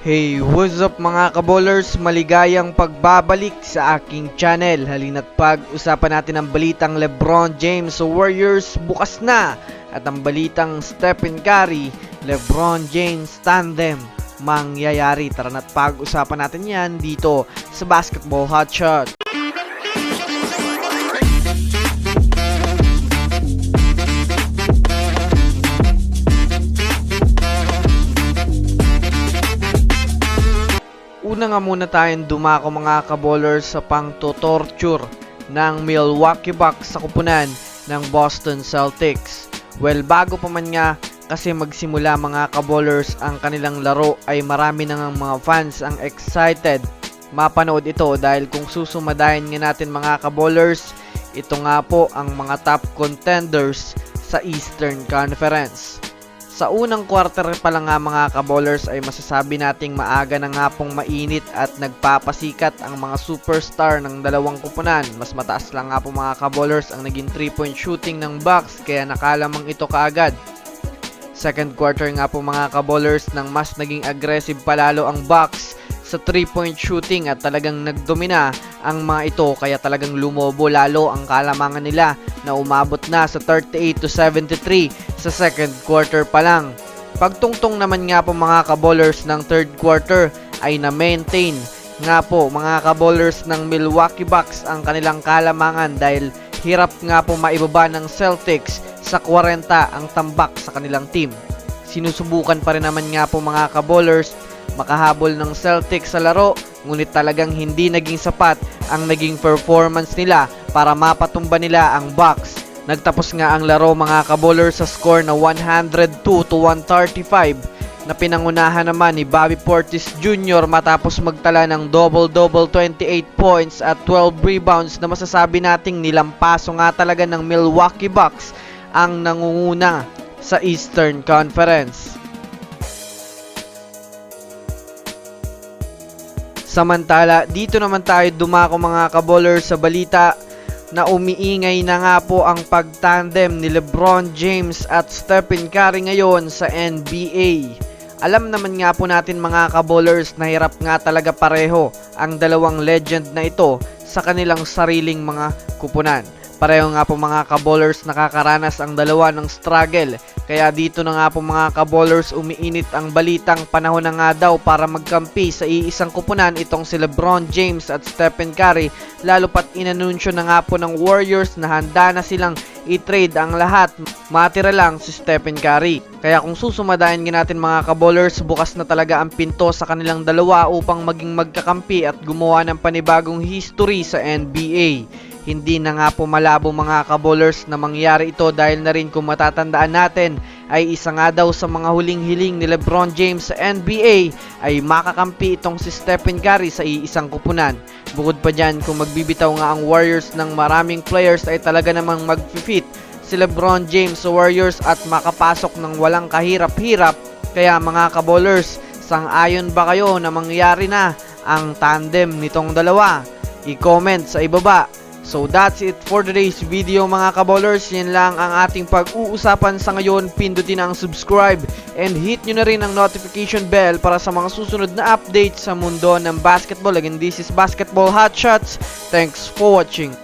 Hey, what's up mga kabowlers? Maligayang pagbabalik sa aking channel. Halina't pag-usapan natin ang balitang LeBron James sa Warriors bukas na. At ang balitang Stephen Curry, LeBron James tandem mangyayari. Tara na't pag-usapan natin yan dito sa Basketball Hotshot. Una nga muna tayong dumako mga kabowlers sa pang-torture ng Milwaukee Bucks sa kupunan ng Boston Celtics. Well, bago pa man nga kasi magsimula mga kabowlers ang kanilang laro ay marami na ng mga fans ang excited mapanood ito dahil kung susumadayan nga natin mga kabowlers, ito nga po ang mga top contenders sa Eastern Conference. Sa unang quarter pa lang nga mga kabowlers ay masasabi nating maaga na nga pong mainit at nagpapasikat ang mga superstar ng dalawang kupunan. Mas mataas lang nga po mga kabowlers ang naging 3-point shooting ng Bucks kaya nakalamang ito kaagad. Second quarter nga po mga kabowlers nang mas naging aggressive palalo ang Bucks sa 3-point shooting at talagang nagdomina ang mga ito kaya talagang lumobo lalo ang kalamangan nila na umabot na sa 38-73 sa second quarter pa lang. Pagtungtong naman nga po mga kabowlers ng third quarter ay na-maintain nga po mga kabowlers ng Milwaukee Bucks ang kanilang kalamangan dahil hirap nga po maibaba ng Celtics sa 40 ang tambak sa kanilang team. Sinusubukan pa rin naman nga po mga kabowlers makahabol ng Celtics sa laro, ngunit talagang hindi naging sapat ang naging performance nila para mapatumba nila ang Bucks. Nagtapos nga ang laro mga kabowlers sa score na 102-135 na pinangunahan naman ni Bobby Portis Jr. matapos magtala ng double-double 28 points at 12 rebounds na masasabi nating nilampaso nga talaga ng Milwaukee Bucks ang nangunguna sa Eastern Conference. Samantala, dito naman tayo dumako mga kabowlers sa balita na umiingay na nga po ang pagtandem ni LeBron James at Stephen Curry ngayon sa NBA. Alam naman nga po natin mga kabowlers na hirap nga talaga pareho ang dalawang legend na ito sa kanilang sariling mga kupunan. Pareho nga po mga kabowlers nakakaranas ang dalawa ng struggle. Kaya dito na nga po mga kabowlers umiinit ang balitang panahon na nga daw para magkampi sa iisang kupunan itong si LeBron James at Stephen Curry. Lalo pat inanunsyo na nga po ng Warriors na handa na silang i-trade ang lahat. Matira lang si Stephen Curry. Kaya kung susumadayan natin mga kabowlers, bukas na talaga ang pinto sa kanilang dalawa upang maging magkakampi at gumawa ng panibagong history sa NBA. Hindi na nga po malabo mga kabowlers na mangyari ito dahil na rin kung matatandaan natin ay isa nga daw sa mga huling-hiling ni LeBron James sa NBA ay makakampi itong si Stephen Curry sa iisang kupunan. Bukod pa dyan, kung magbibitaw nga ang Warriors ng maraming players ay talaga namang mag-fit si LeBron James sa Warriors at makapasok ng walang kahirap-hirap. Kaya mga kabowlers, sang-ayon ba kayo na mangyari na ang tandem nitong dalawa? I-comment sa ibaba. So that's it for today's video mga kabowlers. Yan lang ang ating pag-uusapan sa ngayon. Pindutin ang subscribe and hit nyo na rin ang notification bell para sa mga susunod na updates sa mundo ng basketball. Again, this is Basketball Hotshots. Thanks for watching.